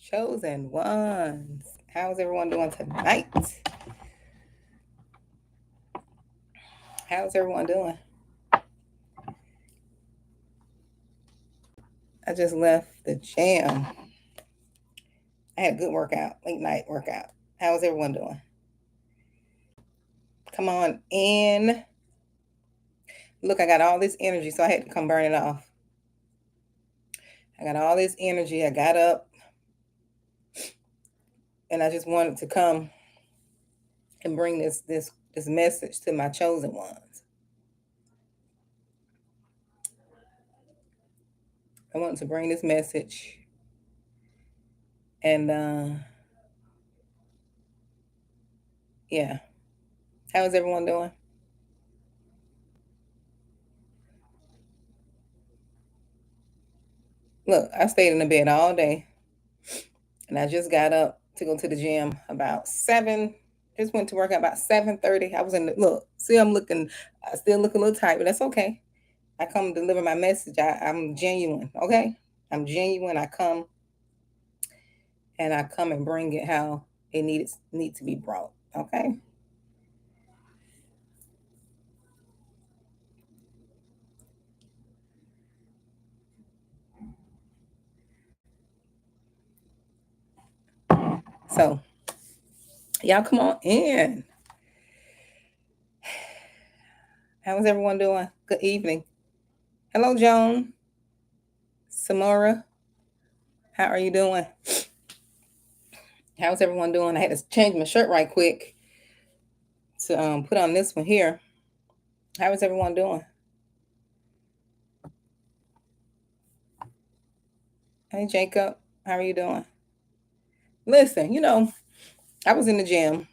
Chosen ones. How's everyone doing tonight? How's everyone doing? I just left the gym. I had a good workout, late night workout. How's everyone doing? Come on in. Look, I got all this energy, so I had to come burn it off. I got all this energy. I got up and I just wanted to come and bring this message to my chosen ones. I wanted to bring this message and yeah. How is everyone doing? Look, I stayed in the bed all day and I just got up to go to the gym about 7. Just went to work at about 7:30. I was in the look. See, I still look a little tight, but that's okay. I come deliver my message. I'm genuine, okay? I'm genuine. I come and bring it how it needs to be brought, okay? So y'all come on in. How is everyone doing? Good evening. Hello, Joan. Samara. How are you doing? How's everyone doing? I had to change my shirt right quick to put on this one here. How is everyone doing? Hey, Jacob. How are you doing? Listen, I was in the gym.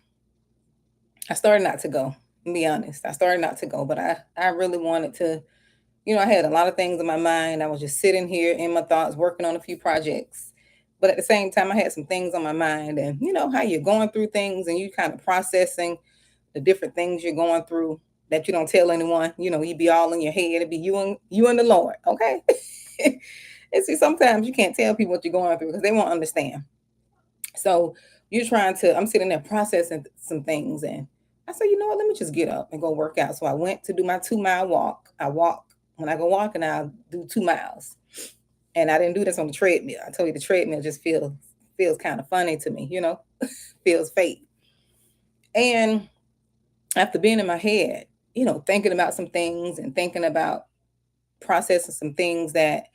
I started not to go. To be honest, I started not to go, but I really wanted to. I had a lot of things in my mind. I was just sitting here in my thoughts, working on a few projects. But at the same time, I had some things on my mind, and you know how you're going through things, and you kind of processing the different things you're going through that you don't tell anyone. You be all in your head. It'd be you and the Lord, okay? And see, sometimes you can't tell people what you're going through because they won't understand. So I'm sitting there processing some things, and I said, you know what, let me just get up and go work out. So I went to do my 2 mile walk. When I go walking, I'll do 2 miles. And I didn't do this on the treadmill. I told you the treadmill just feels kind of funny to me, feels fake. And after being in my head, thinking about some things and thinking about processing some things that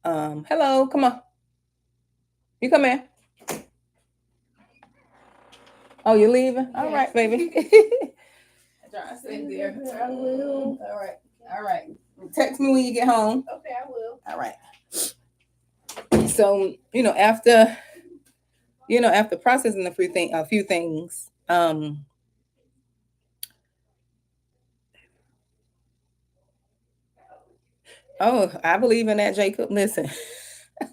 hello, come on. You come in. Oh, you're leaving? All right, baby. I stay there. I will. All right. All right. Text me when you get home. Okay, I will. All right. So, after processing a few things, oh, I believe in that, Jacob. Listen,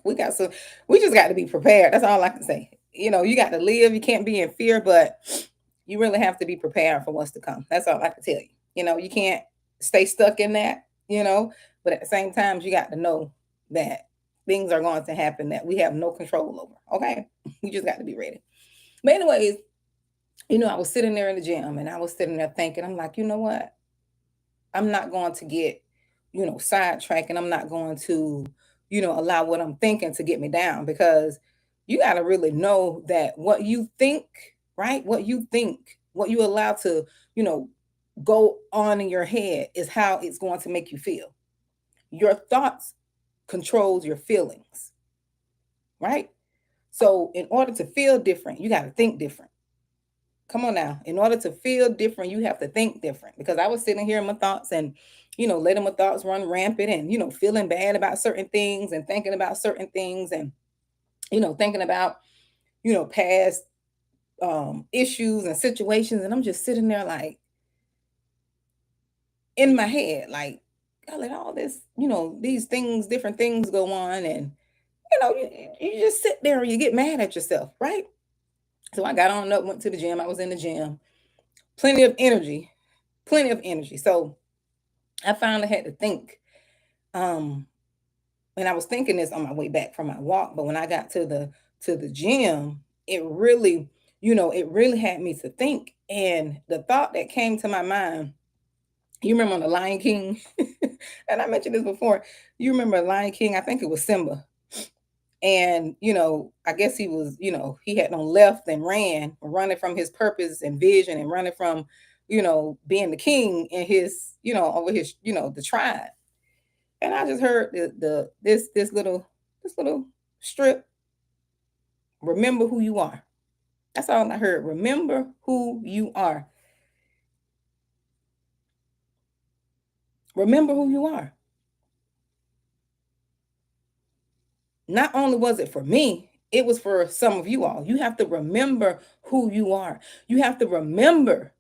we got some we just got to be prepared. That's all I can say. You got to live. You can't be in fear, but you really have to be prepared for what's to come. That's all I can tell you. You can't stay stuck in that, but at the same time, you got to know that things are going to happen that we have no control over. Okay. We just got to be ready. But anyways, I was sitting there in the gym and I was sitting there thinking, I'm like, you know what? I'm not going to get, sidetracked, and I'm not going to, allow what I'm thinking to get me down, because you got to really know that what you think, right? What you allow to, you know, go on in your head is how it's going to make you feel. Your thoughts controls your feelings, right? So in order to feel different, you got to think different. Come on now. In order to feel different, you have to think different. Because I was sitting here in my thoughts and, letting my thoughts run rampant and, feeling bad about certain things and thinking about certain things and, thinking about, past issues and situations. And I'm just sitting there like in my head, like, I let all this, these things, different things go on. And, you just sit there and you get mad at yourself, right? So I got on up, went to the gym. I was in the gym, plenty of energy, plenty of energy. So I finally had to think. And I was thinking this on my way back from my walk, but when I got to to the gym, it really, it really had me to think. And the thought that came to my mind, you remember on the Lion King, and I mentioned this before. You remember Lion King? I think it was Simba. And I guess he was, he had no left and ran, running from his purpose and vision, and running from, being the king in his, over his, the tribe. And I just heard this little strip. Remember who you are. That's all I heard. Remember who you are. Remember who you are. Not only was it for me, it was for some of you all. You have to remember who you are. You have to remember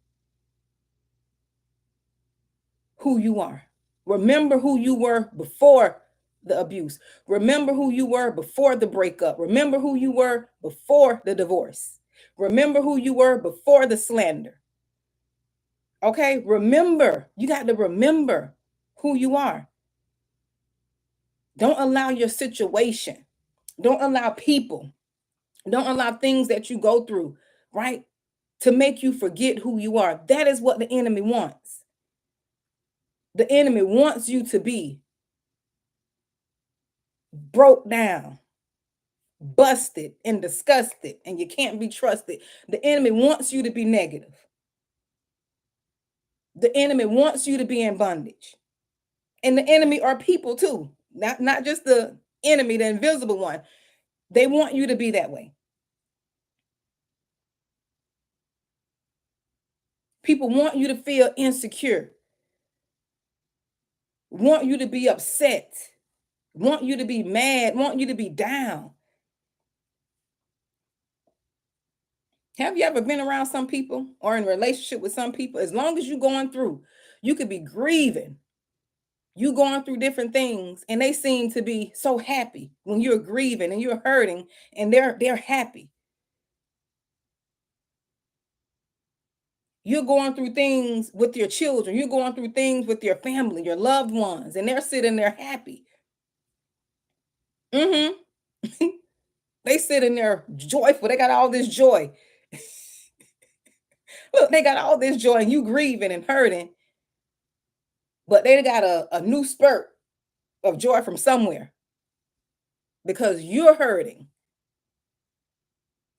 who you are. Remember who you were before the abuse. Remember who you were before the breakup. Remember who you were before the divorce. Remember who you were before the slander. Okay? Remember. You got to remember who you are. Don't allow your situation, don't allow people, don't allow things that you go through, right, to make you forget who you are. That is what the enemy wants. The enemy wants you to be broke down, busted, and disgusted, and you can't be trusted. The enemy wants you to be negative. The enemy wants you to be in bondage. And the enemy are people too, not just the enemy, the invisible one. They want you to be that way. People want you to feel insecure, want you to be upset, want you to be mad, want you to be down. Have you ever been around some people or in a relationship with some people? As long as you're going through, you could be grieving, you going through different things, and they seem to be so happy when you're grieving and you're hurting, and they're happy. You're going through things with your children, you're going through things with your family, your loved ones, and they're sitting there happy. Hmm. They sitting there joyful. They got all this joy. Look, they got all this joy, and you grieving and hurting, but they got a new spurt of joy from somewhere because you're hurting.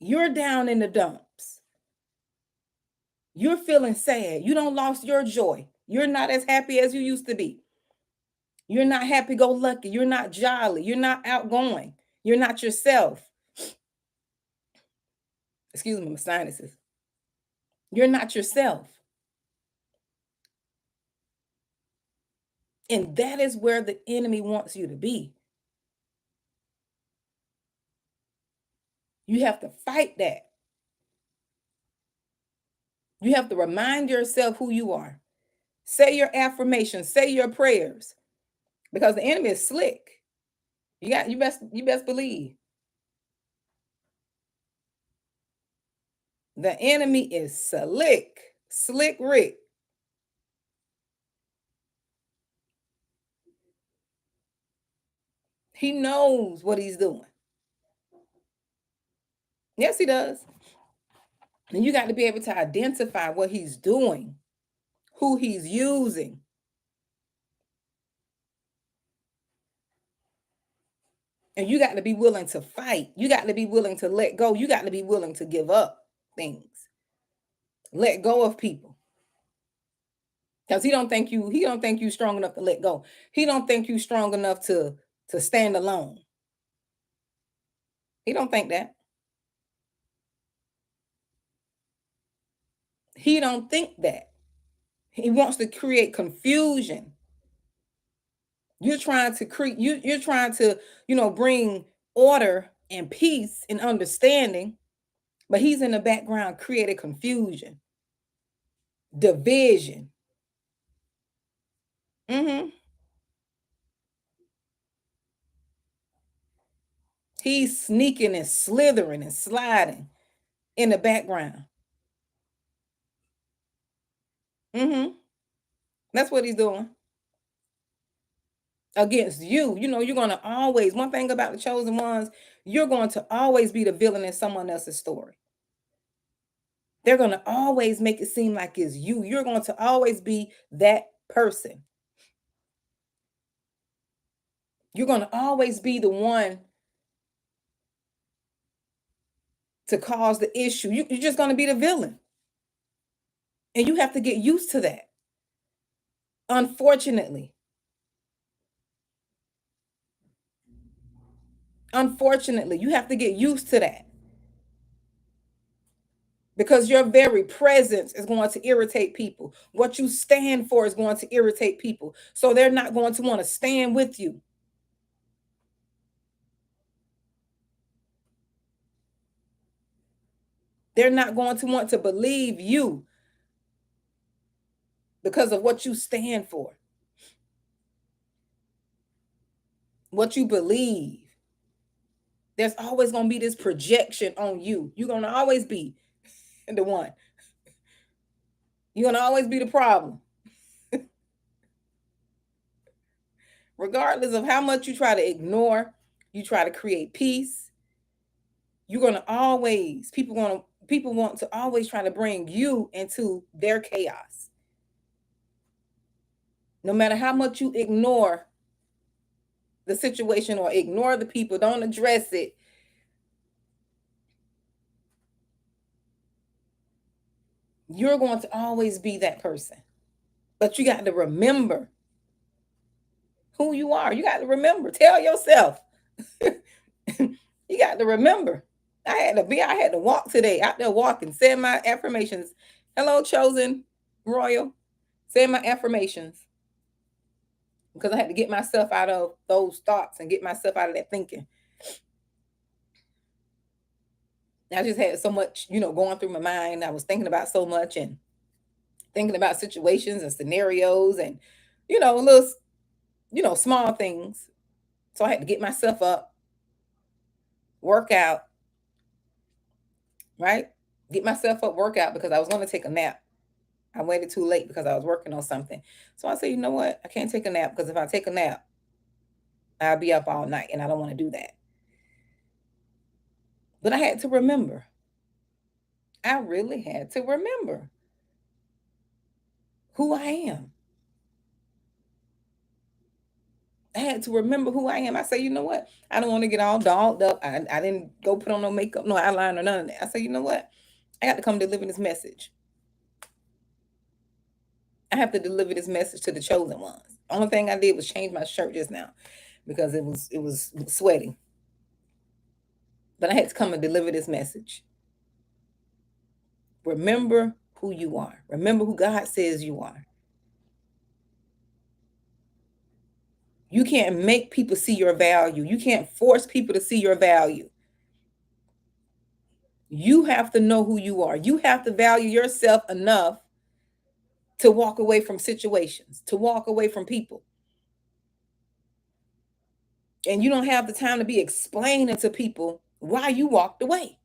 You're down in the dumps. You're feeling sad. You don't lost your joy. You're not as happy as you used to be. You're not happy go lucky. You're not jolly. You're not outgoing. You're not yourself. Excuse me, my sinuses. You're not yourself. And that is where the enemy wants you to be. You have to fight that. You have to remind yourself who you are. Say your affirmations, say your prayers, because the enemy is slick. You best believe. The enemy is slick, slick Rick. He knows what he's doing. Yes, he does. And you got to be able to identify what he's doing, who he's using. And you got to be willing to fight. You got to be willing to let go. You got to be willing to give up things. Let go of people. Because he don't think you strong enough to let go. He don't think you strong enough to stand alone. He don't think that. He don't think that. He wants to create confusion. You're trying to create you're trying to, bring order and peace and understanding, but he's in the background creating confusion, division. Hmm. He's sneaking and slithering and sliding in the background. Hmm. That's what he's doing. against you. You know, you're going to always, one thing about the chosen ones, you're going to always be the villain in someone else's story. They're going to always make it seem like it's you. You're going to always be that person. You're going to always be the one to cause the issue. You're just going to be the villain. And you have to get used to that. Unfortunately. Unfortunately, you have to get used to that. Because your very presence is going to irritate people. What you stand for is going to irritate people. So they're not going to want to stand with you. They're not going to want to believe you because of what you stand for, what you believe. There's always going to be this projection on you. You're going to always be the one. You're going to always be the problem. Regardless of how much you try to ignore, you try to create peace, you're going to always, people want to always try to bring you into their chaos. No matter how much you ignore the situation or ignore the people, don't address it, you're going to always be that person. But you got to remember who you are. You got to remember. Tell yourself. You got to remember. I had to walk today, out there walking, saying my affirmations. Hello, chosen royal. Saying my affirmations. Because I had to get myself out of those thoughts and get myself out of that thinking. I just had so much, going through my mind. I was thinking about so much and thinking about situations and scenarios and, little, small things. So I had to get myself up, work out, right? Get myself up, work out because I was going to take a nap. I waited too late because I was working on something. So I said, you know what? I can't take a nap because if I take a nap, I'll be up all night and I don't want to do that. But I had to remember. I really had to remember who I am. I had to remember who I am. I say, you know what? I don't want to get all dolled up. I didn't go put on no makeup, no eyeliner, none of that. I say, you know what? I got to come deliver this message. I have to deliver this message to the chosen ones. Only thing I did was change my shirt just now because it was sweaty. But I had to come and deliver this message. Remember who you are. Remember who God says you are. You can't make people see your value. You can't force people to see your value. You have to know who you are. You have to value yourself enough to walk away from situations, to walk away from people. And you don't have the time to be explaining to people why you walked away.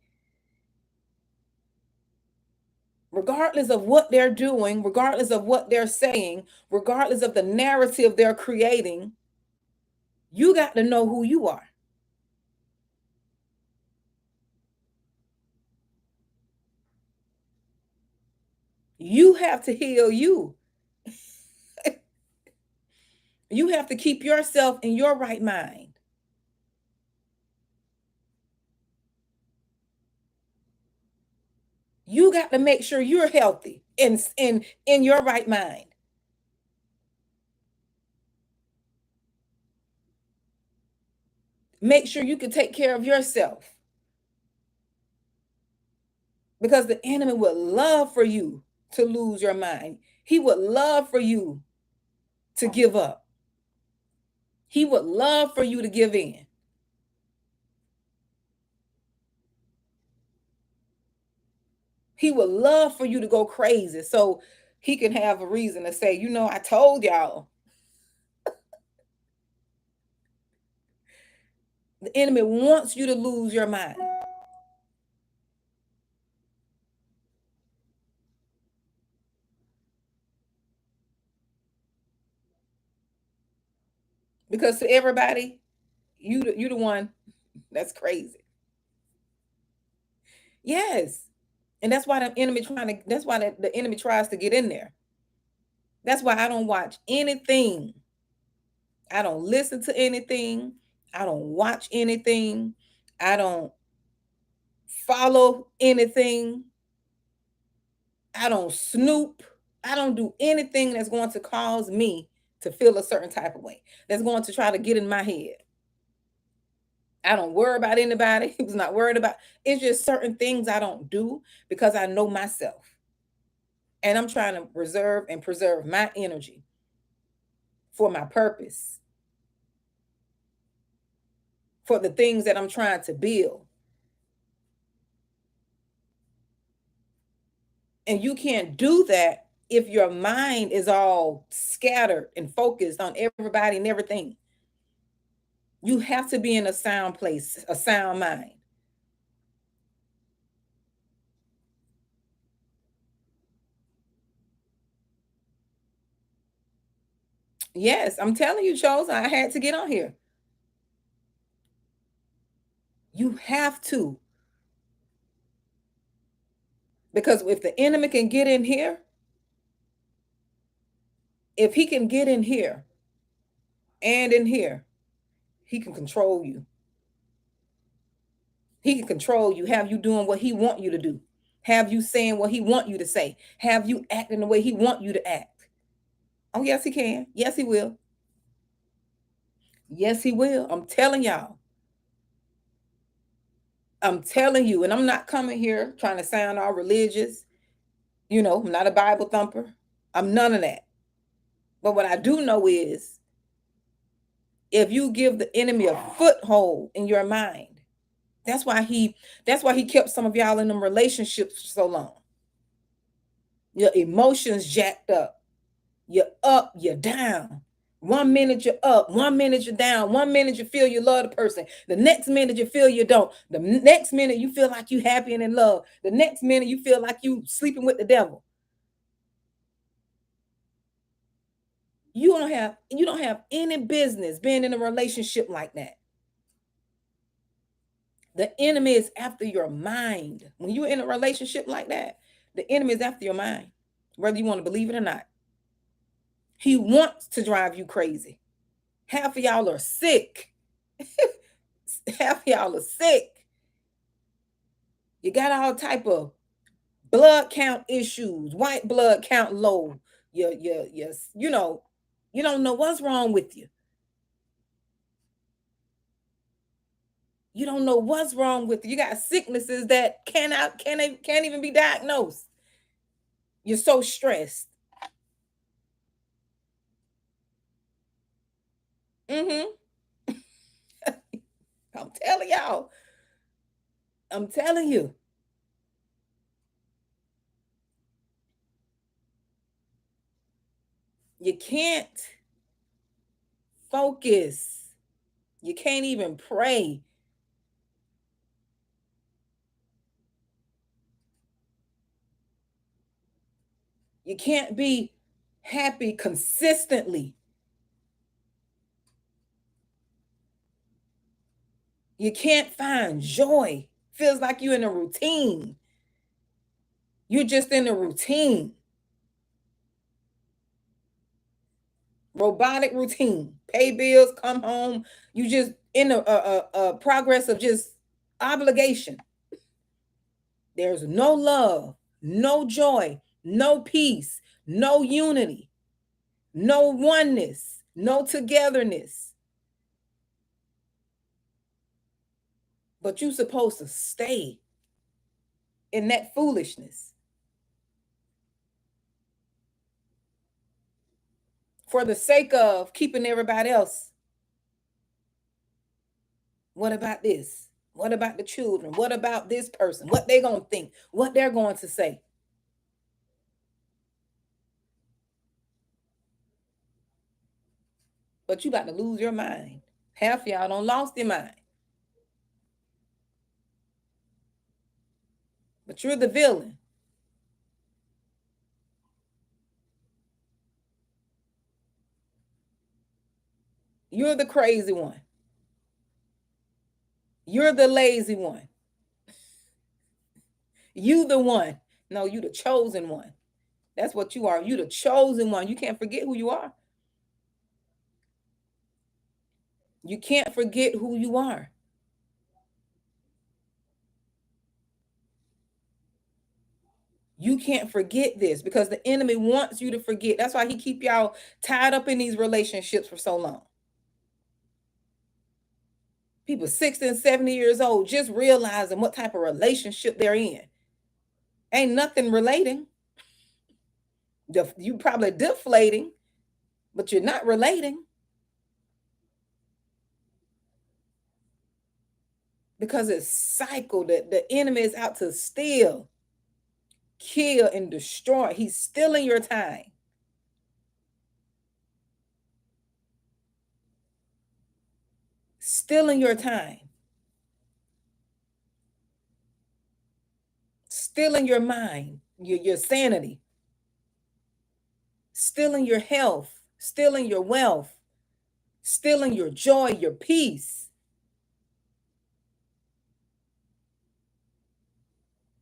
Regardless of what they're doing, regardless of what they're saying, regardless of the narrative they're creating, you got to know who you are. You have to heal you. You have to keep yourself in your right mind. You got to make sure you're healthy in your right mind. Make sure you can take care of yourself. Because the enemy would love for you to lose your mind. He would love for you to give up. He would love for you to give in. He would love for you to go crazy so he can have a reason to say, I told y'all. The enemy wants you to lose your mind. Because to everybody, you the one that's crazy. Yes. And that's why the enemy trying to that's why the enemy tries to get in there. That's why I don't watch anything. I don't listen to anything. I don't watch anything. I don't follow anything. I don't snoop. I don't do anything that's going to cause me to feel a certain type of way. That's going to try to get in my head. I don't worry about anybody who's not worried about. It's just certain things I don't do because I know myself. And I'm trying to reserve and preserve my energy for my purpose, for the things that I'm trying to build. And you can't do that if your mind is all scattered and focused on everybody and everything. You have to be in a sound place, a sound mind. Yes, I'm telling you, Charles, I had to get on here. You have to. Because if the enemy can get in here, if he can get in here and in here, he can control you. He can control you, have you doing what he want you to do, have you saying what he want you to say, have you acting the way he want you to act. Oh, yes, he can. Yes, he will. Yes, he will. I'm telling y'all. I'm telling you, and I'm not coming here trying to sound all religious. I'm not a Bible thumper. I'm none of that. But what I do know is if you give the enemy a foothold in your mind, that's why he kept some of y'all in them relationships for so long. Your emotions jacked up. You're up, you're down. 1 minute you're up, 1 minute you're down, 1 minute you feel you love the person, the next minute you feel you don't, the next minute you feel like you happy and in love, the next minute you feel like you sleeping with the devil. You don't have any business being in a relationship like that. The enemy is after your mind. When you're in a relationship like that, the enemy is after your mind, whether you want to believe it or not. He wants to drive you crazy. Half of y'all are sick. Half of y'all are sick. You got all type of blood count issues, white blood count low. You don't know what's wrong with you. You don't know what's wrong with you. You got sicknesses that can't even be diagnosed. You're so stressed. Mm-hmm. I'm telling y'all. I'm telling you. You can't focus. You can't even pray. You can't be happy consistently. You can't find joy. Feels like you're in a routine. You're just in a routine. Robotic routine. Pay bills, come home. You just in a progress of just obligation. There's no love, no joy, no peace, no unity, no oneness, no togetherness. But you're supposed to stay in that foolishness for the sake of keeping everybody else. What about this? What about the children? What about this person? What they gonna think? What they're going to say? But you about to lose your mind. Half of y'all don't lost their mind. But you're the villain. You're the crazy one. You're the lazy one. You the one. No, you the chosen one. That's what you are. You the chosen one. You can't forget who you are. You can't forget who you are. You can't forget this because the enemy wants you to forget. That's why he keep y'all tied up in these relationships for so long. People 60 and 70 years old just realizing what type of relationship they're in. Ain't nothing relating. You probably deflating, but you're not relating because it's cycle that the enemy is out to steal, kill, and destroy. He's stealing your time. Stealing your time. Stealing your mind, your sanity. Stealing your health, stealing your wealth, stealing your joy, your peace.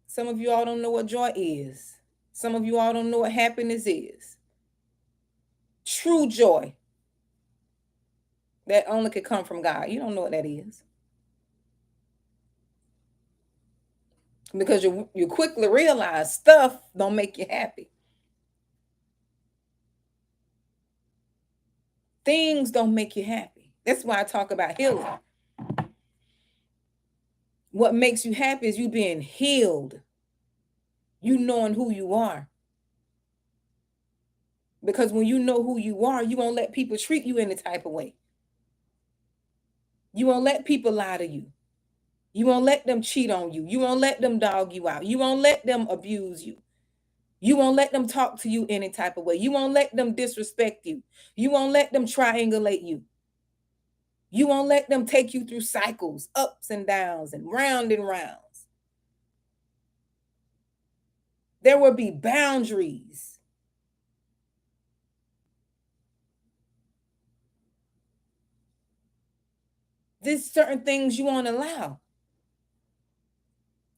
Some of you all don't know what joy is. Some of you all don't know what happiness is. True joy that only could come from God. You don't know what that is. Because you quickly realize stuff don't make you happy. Things don't make you happy. That's why I talk about healing. What makes you happy is you being healed. You knowing who you are. Because when you know who you are, you won't let people treat you any type of way. You won't let people lie to you. You won't let them cheat on you. You won't let them dog you out. You won't let them abuse you. You won't let them talk to you any type of way. You won't let them disrespect you. You won't let them triangulate you. You won't let them take you through cycles, ups and downs, and rounds. There will be boundaries. There's certain things you won't allow.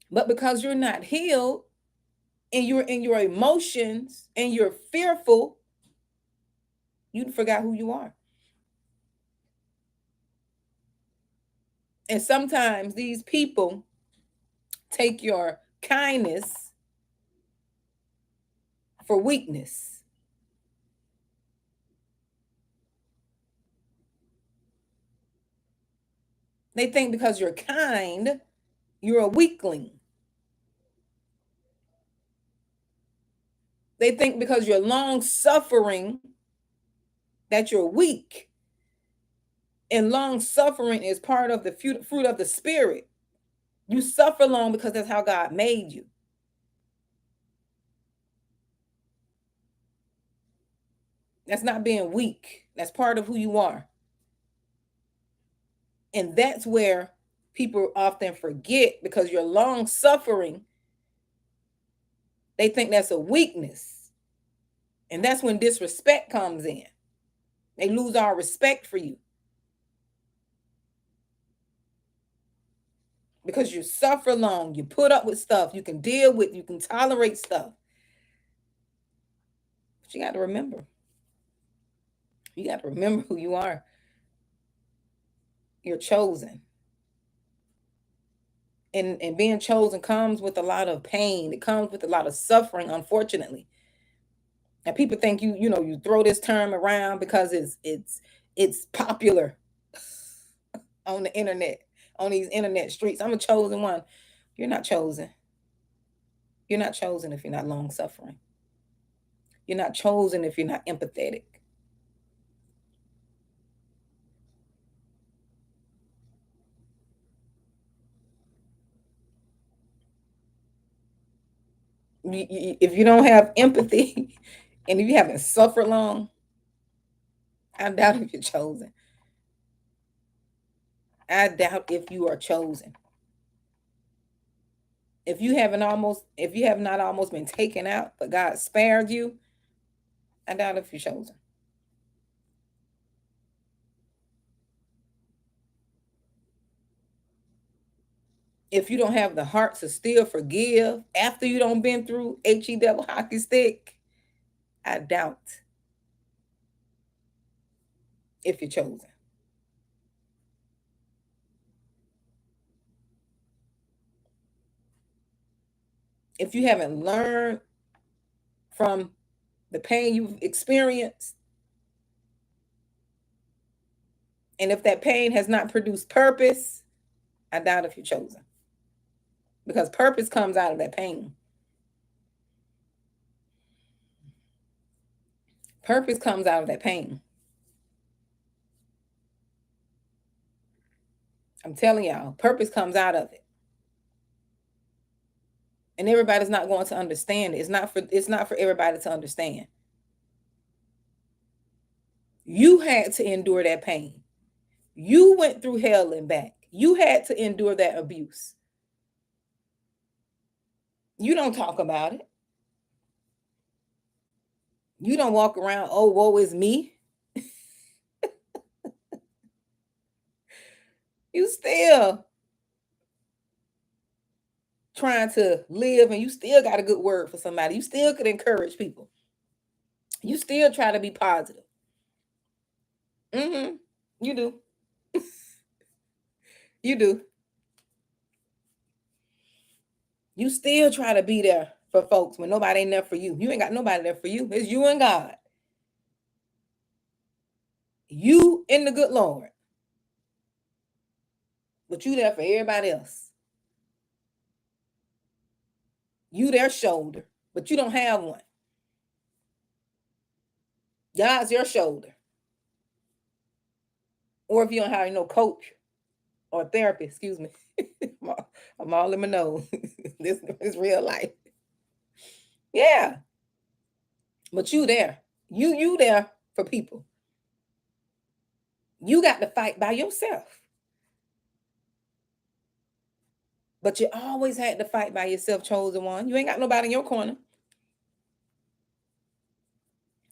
But because you're not healed and you're in your emotions and you're fearful, you forgot who you are. And sometimes these people take your kindness for weakness. They think because you're kind, you're a weakling. They think because you're long suffering that you're weak. And long suffering is part of the fruit of the spirit. You suffer long because that's how God made you. That's not being weak. That's part of who you are. And that's where people often forget because you're long suffering. They think that's a weakness. And that's when disrespect comes in. They lose all respect for you. Because you suffer long, you put up with stuff, you can deal with, you can tolerate stuff. But you got to remember. You got to remember who you are. You're chosen. And being chosen comes with a lot of pain. It comes with a lot of suffering, unfortunately. And people think you throw this term around because it's popular on the internet, on these internet streets. I'm a chosen one. You're not chosen. You're not chosen if you're not long suffering. You're not chosen if you're not empathetic. If you don't have empathy and if you haven't suffered long, I doubt if you're chosen. I doubt if you are chosen. If you have not almost been taken out, but God spared you, I doubt if you're chosen. if you don't have the heart to still forgive after you don't been through HE devil hockey stick, I doubt if you're chosen. If you haven't learned from the pain you've experienced, and if that pain has not produced purpose, I doubt if you're chosen. Because purpose comes out of that pain. Purpose comes out of that pain. I'm telling y'all, purpose comes out of it. And everybody's not going to understand it. It's not for everybody to understand. You had to endure that pain. You went through hell and back. You had to endure that abuse. You don't talk about it. You don't walk around, oh, woe is me. You still trying to live, and you still got a good word for somebody. You still could encourage people. You still try to be positive. You do. You do. You still try to be there for folks when nobody ain't there for you. You ain't got nobody there for you. It's you and God. You and the good Lord. But you there for everybody else. You their shoulder, but you don't have one. God's your shoulder. Or if you don't have no coach or therapist, excuse me. I'm all in my nose. This is real life. Yeah. But you there. You there for people. You got to fight by yourself. But you always had to fight by yourself, chosen one. You ain't got nobody in your corner.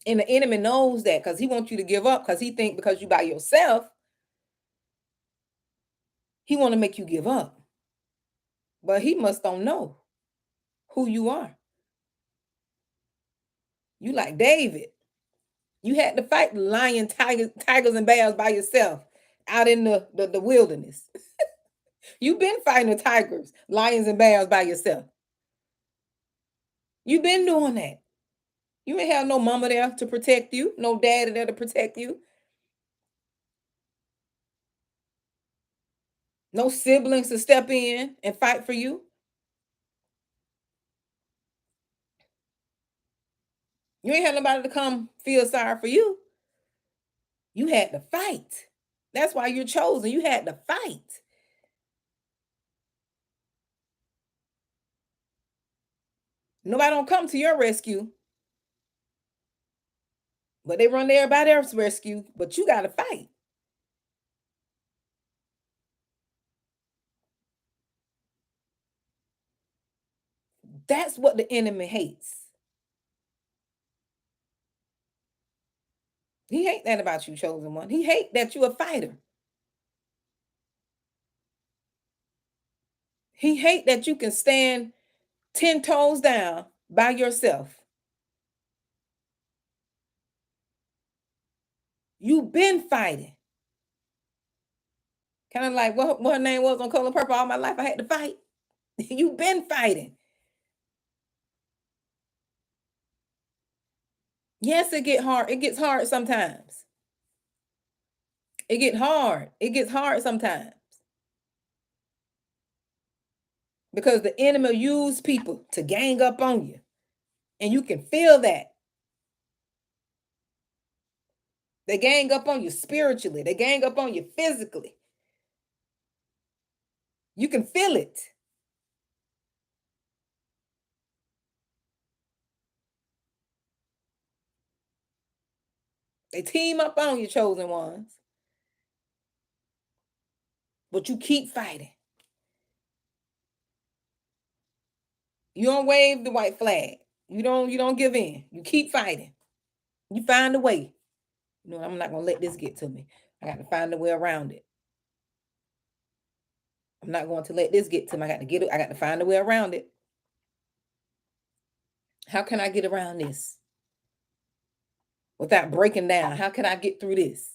And the enemy knows that because he wants you to give up, because he think because you by yourself, he want to make you give up. But he must don't know who you are. You like David. You had to fight the lion, tigers, and bears by yourself out in the wilderness. You've been fighting the tigers, lions, and bears by yourself. You've been doing that. You ain't have no mama there to protect you, no daddy there to protect you, no siblings to step in and fight for you. You ain't had nobody to come feel sorry for you. You had to fight. That's why you're chosen. You had to fight. Nobody don't come to your rescue, but they run to everybody else's rescue. But you got to fight. That's what the enemy hates. He hate that about you, chosen one. He hate that you a fighter. He hate that you can stand 10 toes down by yourself. You've been fighting. Kind of like what her name was on Color Purple. All my life I had to fight. You've been fighting. Yes, it get hard. It gets hard sometimes. It get hard. It gets hard sometimes. Because the enemy use people to gang up on you. And you can feel that. They gang up on you spiritually. They gang up on you physically. You can feel it. They team up on you, chosen ones. But you keep fighting. You don't wave the white flag. You don't give in. You keep fighting. You find a way. You know, I'm not gonna let this get to me. I got to find a way around it. I'm not going to let this get to me. I got to get it. I got to find a way around it. How can I get around this without breaking down? How can I get through this?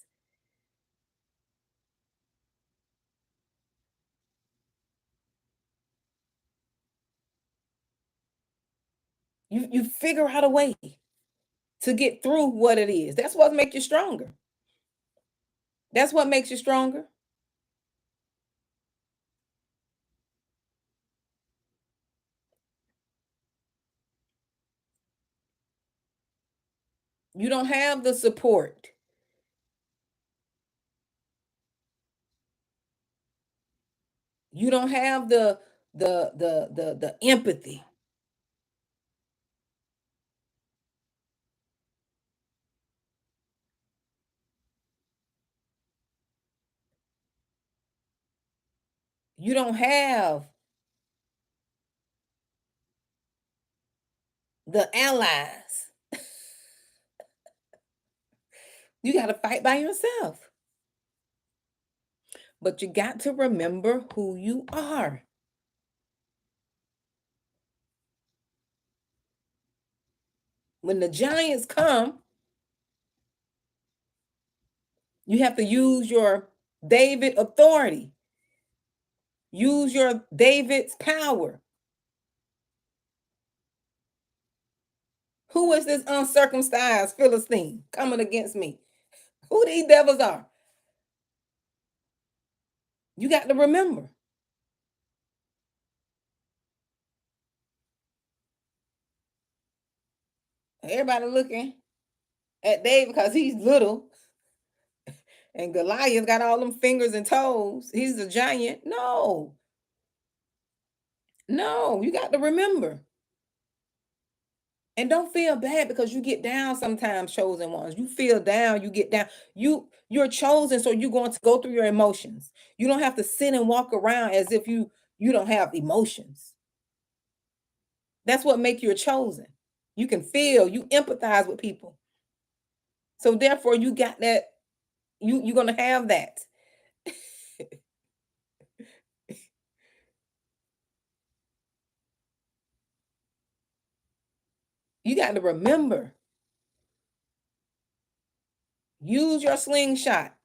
You figure out a way to get through what it is. That's what makes you stronger. That's what makes you stronger. You don't have the support. You don't have the empathy. You don't have the allies. You got to fight by yourself. But you got to remember who you are. When the giants come, you have to use your David authority. Use your David's power. Who is this uncircumcised Philistine coming against me? Who these devils are? You got to remember. Everybody looking at David because he's little, and Goliath got all them fingers and toes. He's a giant. No, no, you got to remember. And don't feel bad because you get down sometimes, chosen ones. You feel down, you get down. You're chosen, so you're going to go through your emotions. You don't have to sit and walk around as if you don't have emotions. That's what make you a chosen. You can feel, you empathize with people. So therefore, you got that, you're gonna have that. You got to remember, use your slingshot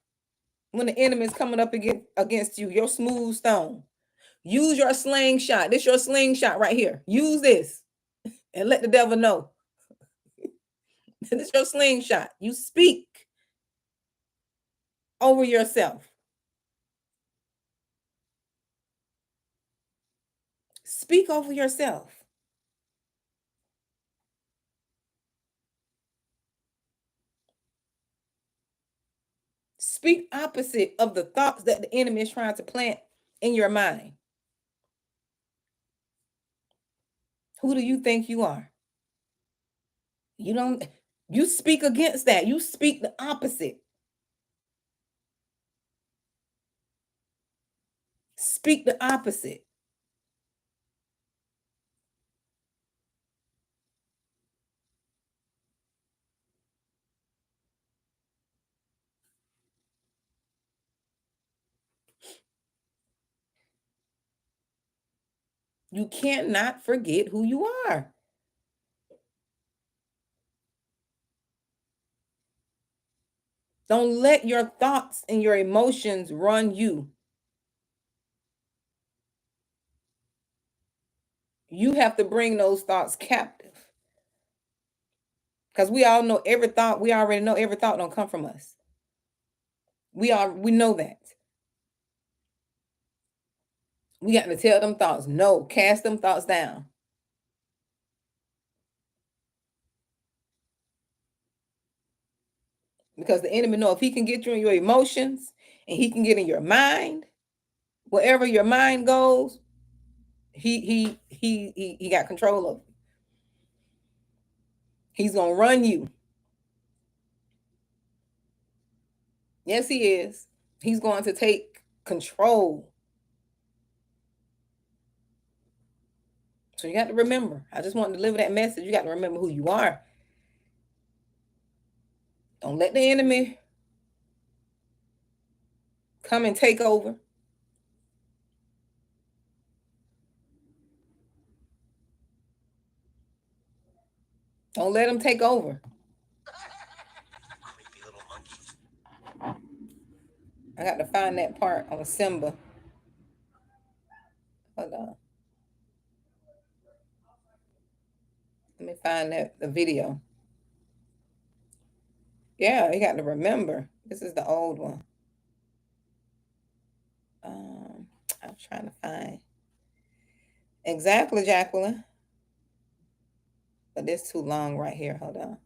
when the enemy is coming up against you, your smooth stone. Use your slingshot. This your slingshot right here. Use this and let the devil know. This is your slingshot. You speak over yourself. Speak over yourself. Speak opposite of the thoughts that the enemy is trying to plant in your mind. Who do you think you are? You don't, you speak against that. You speak the opposite. Speak the opposite. You cannot forget who you are. Don't let your thoughts and your emotions run you. You have to bring those thoughts captive. Because we all know every thought, we already know every thought don't come from us. We know that. We got to tell them thoughts, no, cast them thoughts down. Because the enemy know if he can get you in your emotions and he can get in your mind, wherever your mind goes, he got control of it. He's gonna run you. Yes, he is. He's going to take control. So you got to remember. I just want to deliver that message. You got to remember who you are. Don't let the enemy come and take over. Don't let them take over. I got to find that part on Simba. Hold on. Let me find that the video. Yeah, you got to remember. This is the old one. Um, I'm trying to find exactly, Jacqueline. But it's too long right here. Hold on.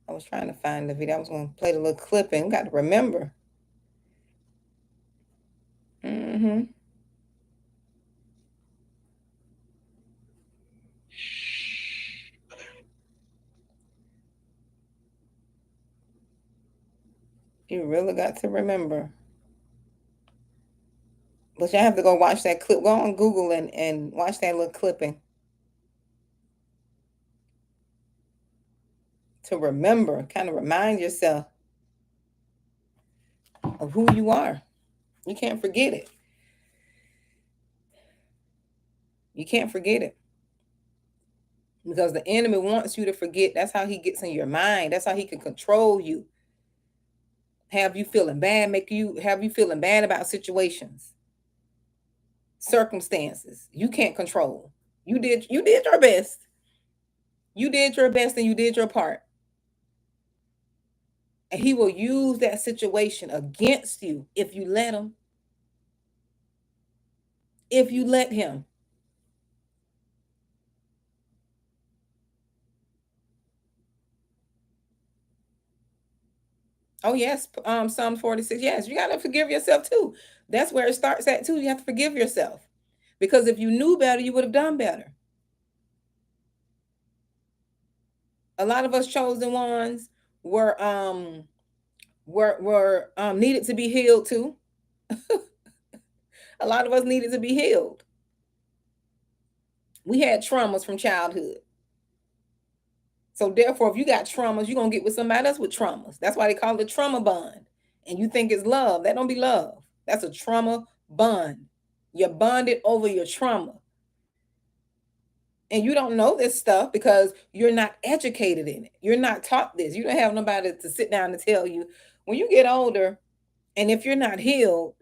I was trying to find the video. I was going to play the little clipping. Got to remember. Mm-hmm. You really got to remember. But you have to go watch that clip. Go on Google and watch that little clipping. To remember, kind of remind yourself of who you are. You can't forget it. You can't forget it. Because the enemy wants you to forget. That's how he gets in your mind. That's how he can control you. Have you feeling bad, have you feeling bad about situations, circumstances you can't control. You did your best. You did your best and you did your part. And he will use that situation against you if you let him. If you let him. Oh yes, Psalm 46. Yes, you got to forgive yourself too. That's where it starts at too. You have to forgive yourself. Because if you knew better, you would have done better. A lot of us chosen ones were needed to be healed too. A lot of us needed to be healed. We had traumas from childhood. So therefore, if you got traumas, you're gonna get with somebody else with traumas. That's why they call it trauma bond. And you think it's love. That don't be love. That's a trauma bond. You're bonded over your trauma. And you don't know this stuff because you're not educated in it. You're not taught this. You don't have nobody to sit down and tell you. When you get older, and if you're not healed,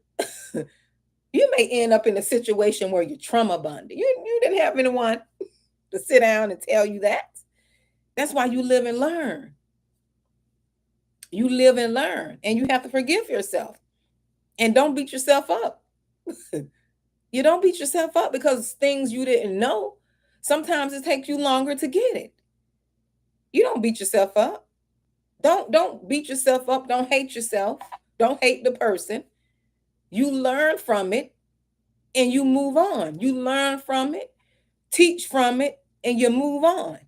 you may end up in a situation where you're trauma bonded. You didn't have anyone to sit down and tell you that. That's why you live and learn. You live and learn, and you have to forgive yourself. And don't beat yourself up. You don't beat yourself up because things you didn't know. Sometimes it takes you longer to get it. You don't beat yourself up. Don't beat yourself up. Don't hate yourself. Don't hate the person. You learn from it and you move on. You learn from it, teach from it, and you move on.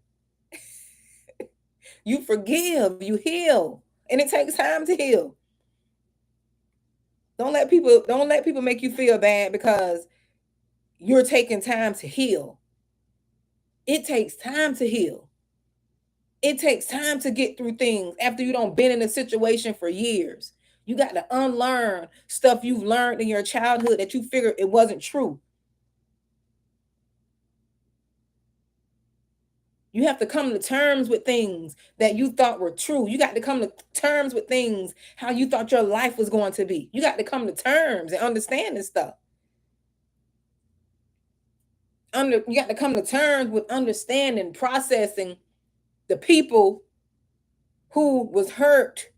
You forgive, you heal, and it takes time to heal. Don't let people make you feel bad because you're taking time to heal. It takes time to heal. It takes time to get through things after you don't been in a situation for years. You got to unlearn stuff you've learned in your childhood that you figured it wasn't true. You have to come to terms with things that you thought were true. You got to come to terms with things how you thought your life was going to be. You got to come to terms and understand this stuff. You got to come to terms with understanding, processing the people who was hurt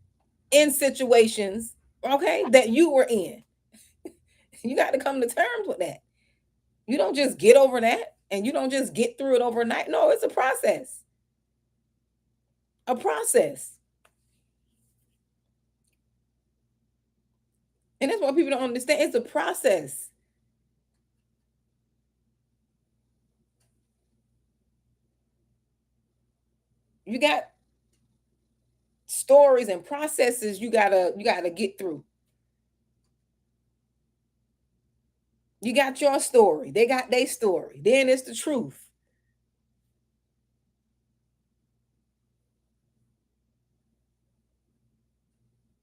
in situations, okay, that you were in. You got to come to terms with that. You don't just get over that and you don't just get through it overnight. No, it's a process. A process. And that's what people don't understand. It's a process. You got stories and processes you gotta get through. You got your story. They got their story. Then it's the truth.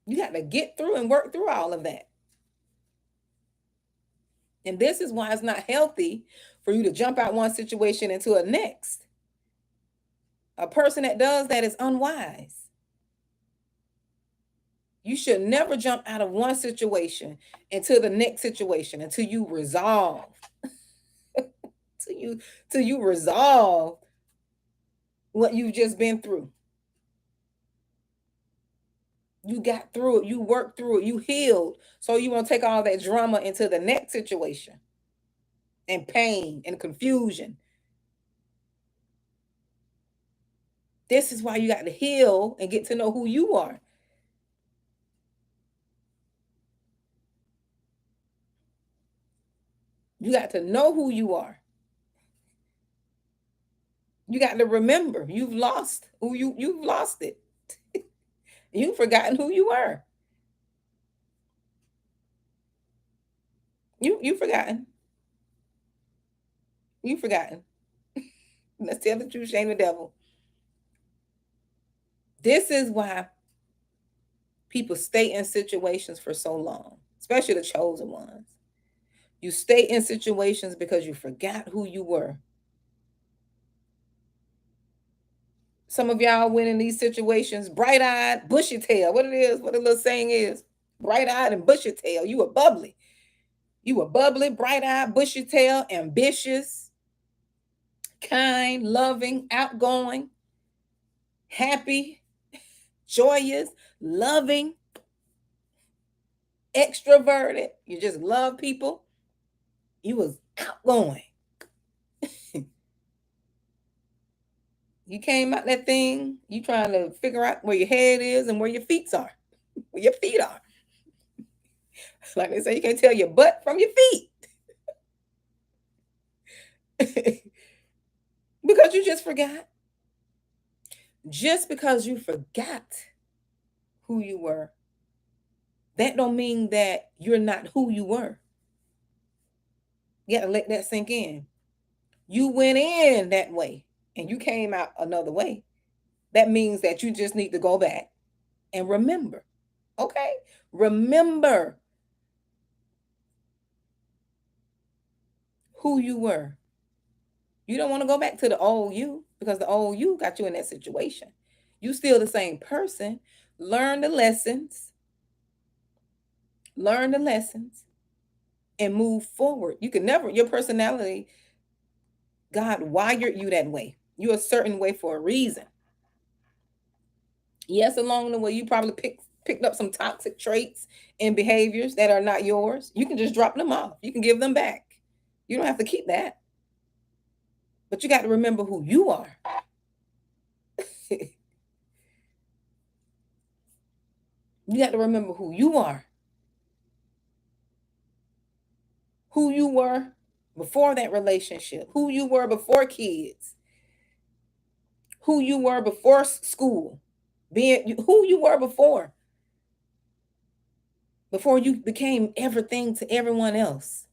You got to get through and work through all of that. And this is why it's not healthy for you to jump out one situation into a next. A person that does that is unwise. You should never jump out of one situation into the next situation until you resolve. till you till you resolve what you've just been through. You got through it, you worked through it, you healed. So you won't take all that drama into the next situation and pain and confusion. This is why you got to heal and get to know who you are. You got to know who you are. You got to remember you've lost who you've lost it. You've forgotten who you were. You've forgotten. You've forgotten. Let's tell the truth, shame the devil. This is why people stay in situations for so long, especially the chosen ones. You stay in situations because you forgot who you were. Some of y'all went in these situations bright-eyed, bushy tail. What it is, what the little saying is, bright-eyed and bushy tail. You were bubbly. You were bubbly, bright-eyed, bushy tail, ambitious, kind, loving, outgoing, happy, joyous, loving, extroverted. You just love people. You was outgoing. You came out that thing, you trying to figure out where your head is and where your feet are. Where your feet are. Like they say, you can't tell your butt from your feet. Because you just forgot. Just because you forgot who you were, that don't mean that you're not who you were. You gotta let that sink in. You went in that way and you came out another way. That means that you just need to go back and remember. Okay? Remember who you were. You don't want to go back to the old you because the old you got you in that situation. You still the same person. Learn the lessons. Learn the lessons and move forward. You can never, your personality, God wired you that way. You're a certain way for a reason. Yes, along the way, you probably picked up some toxic traits and behaviors that are not yours. You can just drop them off. You can give them back. You don't have to keep that. But you got to remember who you are. You got to remember who you are. Who you were before that relationship. Who you were before kids. Who you were before school. Who you were before you became everything to everyone else.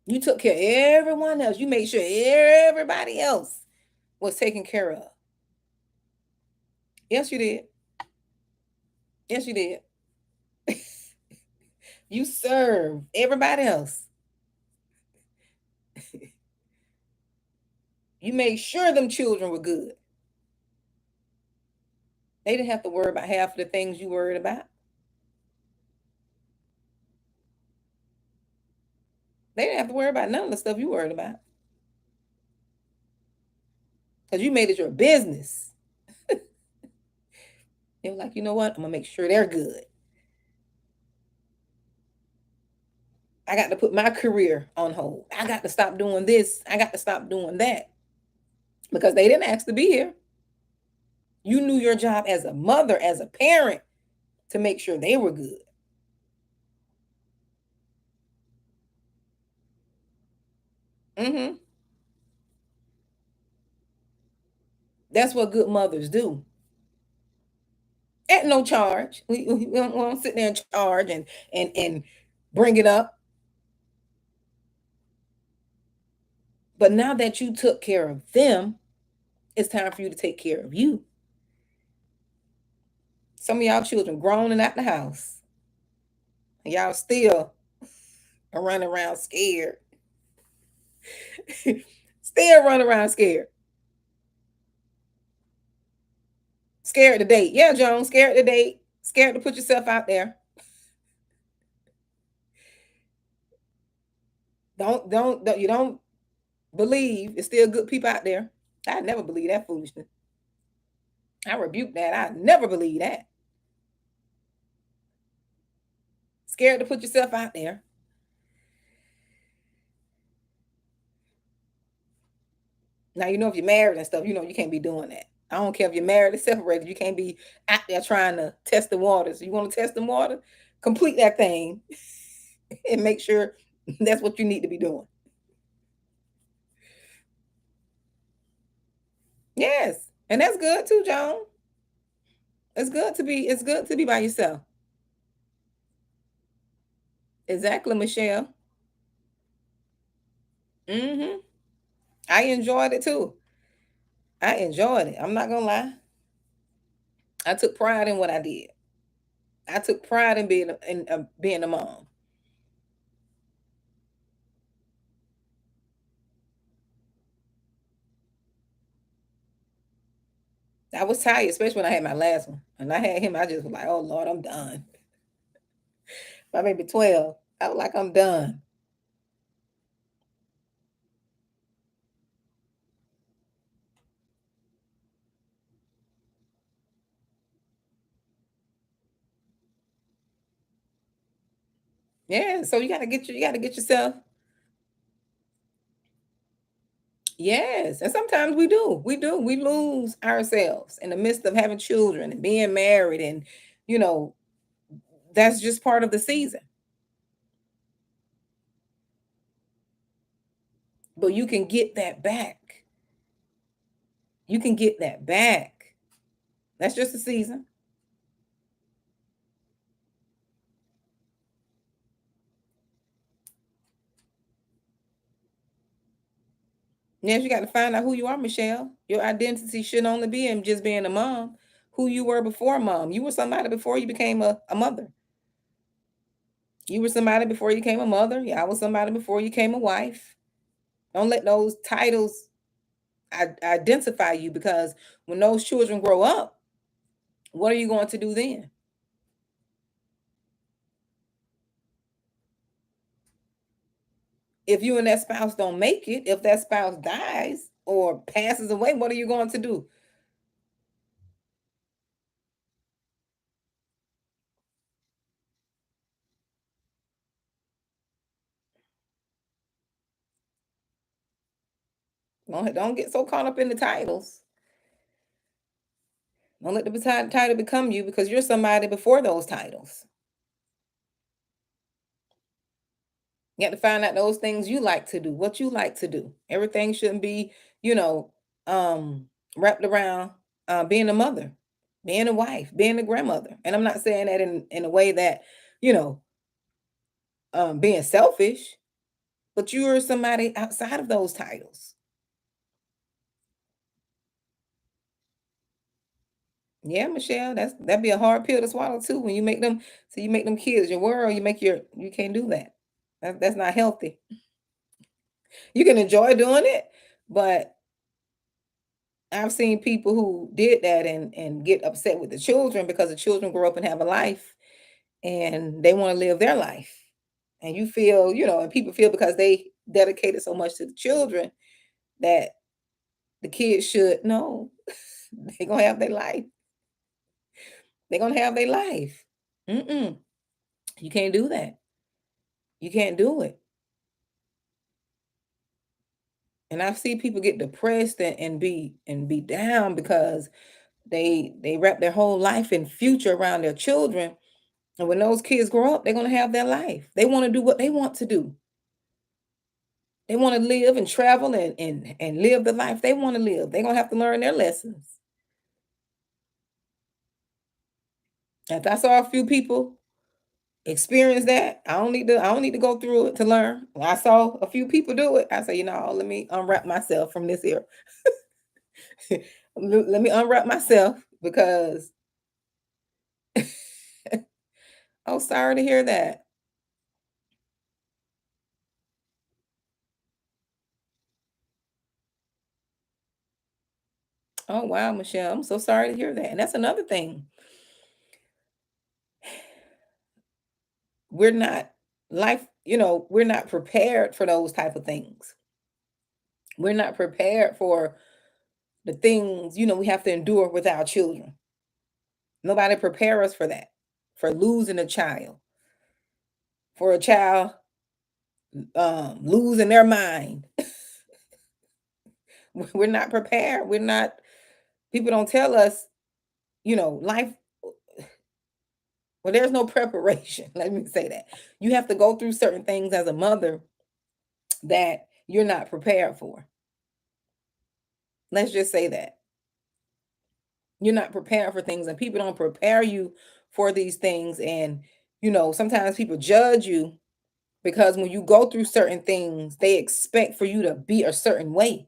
You took care of everyone else. You made sure everybody else was taken care of. Yes, you did. Yes, you did. You served everybody else. You made sure them children were good. They didn't have to worry about half of the things you worried about. They didn't have to worry about none of the stuff you worried about. Because you made it your business. They were like, you know what? I'm going to make sure they're good. I got to put my career on hold. I got to stop doing this. I got to stop doing that. Because they didn't ask to be here. You knew your job as a mother, as a parent, to make sure they were good. Mm-hmm. That's what good mothers do. At no charge. We don't sit there and charge and bring it up. But now that you took care of them, it's time for you to take care of you. Some of y'all children grown and out the house. And y'all still are running around scared. Still run around scared. Scared to date. Yeah, Joan, scared to date. Scared to put yourself out there. You don't believe it's still good people out there. I never believe that foolishness. I rebuke that. I never believe that. Scared to put yourself out there. Now you know if you're married and stuff, you know you can't be doing that. I don't care if you're married or separated, you can't be out there trying to test the waters. You want to test the water, complete that thing and make sure that's what you need to be doing. Yes. And that's good too, Joan. It's good to be by yourself. Exactly, Michelle. Hmm. I enjoyed it too. I enjoyed it. I'm not gonna lie. I took pride in what I did. I took pride in being a mom. I was tired, especially when I had my last one. And I had him, I just was like, oh Lord, I'm done. My baby 12. I was like, I'm done. Yeah. So you gotta get yourself. Yes. And sometimes we do. We do. We lose ourselves in the midst of having children and being married. And, you know, that's just part of the season. But you can get that back. You can get that back. That's just a season. Yes, you got to find out who you are, Michelle. Your identity shouldn't only be in just being a mom. Who you were before mom. You were somebody before you became a mother. You were somebody before you became a mother. Yeah, I was somebody before you became a wife. Don't let those titles identify you, because when those children grow up, what are you going to do then? If you and that spouse don't make it, if that spouse dies or passes away, what are you going to do? Don't get so caught up in the titles. Don't let the title become you, because you're somebody before those titles. You have to find out those things you like to do, what you like to do. Everything shouldn't be, you know, um, wrapped around being a mother, being a wife, being a grandmother. And I'm not saying that in a way that, you know, being selfish, but you're somebody outside of those titles. Yeah, Michelle, that'd be a hard pill to swallow too. When you make them, so you make them kids your world, you can't do that. That's not healthy. You can enjoy doing it, but I've seen people who did that and get upset with the children because the children grow up and have a life and they want to live their life. And you feel, and people feel because they dedicated so much to the children that the kids should no, they're gonna have their life. They're gonna have their life. Mm-mm. You can't do that. You can't do it. And I see people get depressed and be down because they wrap their whole life and future around their children. And when those kids grow up, they're gonna have their life. They want to do what they want to do. They want to live and travel and live the life they want to live. They're gonna have to learn their lessons. If I saw a few people experience that, I don't need to go through it to learn. When I saw a few people do it, I say, let me unwrap myself from this here. Let me unwrap myself because oh, sorry to hear that. Oh wow, Michelle. I'm so sorry to hear that. And that's another thing. We're not we're not prepared for those type of things. We're not prepared for the things, we have to endure with our children. Nobody prepare us for that, for losing a child, for a child losing their mind. We're not prepared. We're not, people don't tell us, life, well, there's no preparation. Let me say that. You have to go through certain things as a mother that you're not prepared for. Let's just say that. You're not prepared for things, and people don't prepare you for these things. And, sometimes people judge you because when you go through certain things, they expect for you to be a certain way.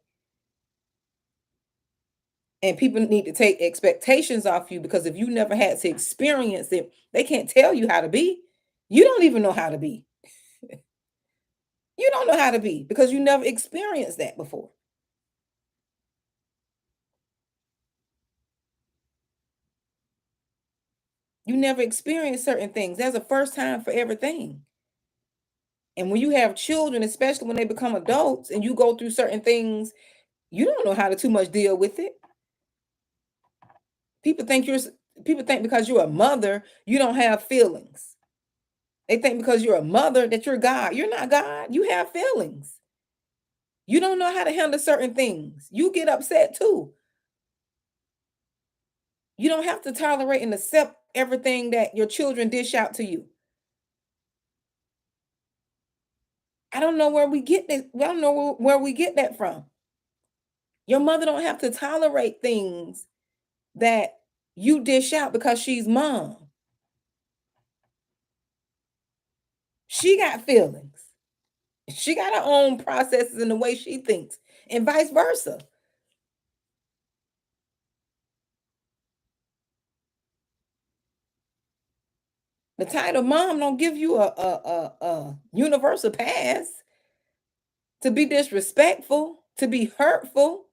And people need to take expectations off you, because if you never had to experience it, they can't tell you how to be. You don't even know how to be. You don't know how to be because you never experienced that before. You never experienced certain things. There's a first time for everything. And when you have children, especially when they become adults and you go through certain things, you don't know how to too much deal with it. People think people think because you're a mother, you don't have feelings. They think because you're a mother that you're God. You're not God. You have feelings. You don't know how to handle certain things. You get upset too. You don't have to tolerate and accept everything that your children dish out to you. I don't know where we get this. I don't know where we get that from. Your mother don't have to tolerate things that you dish out because she's mom. She got feelings. She got her own processes in the way she thinks, and vice versa. The title mom don't give you a universal pass to be disrespectful, to be hurtful,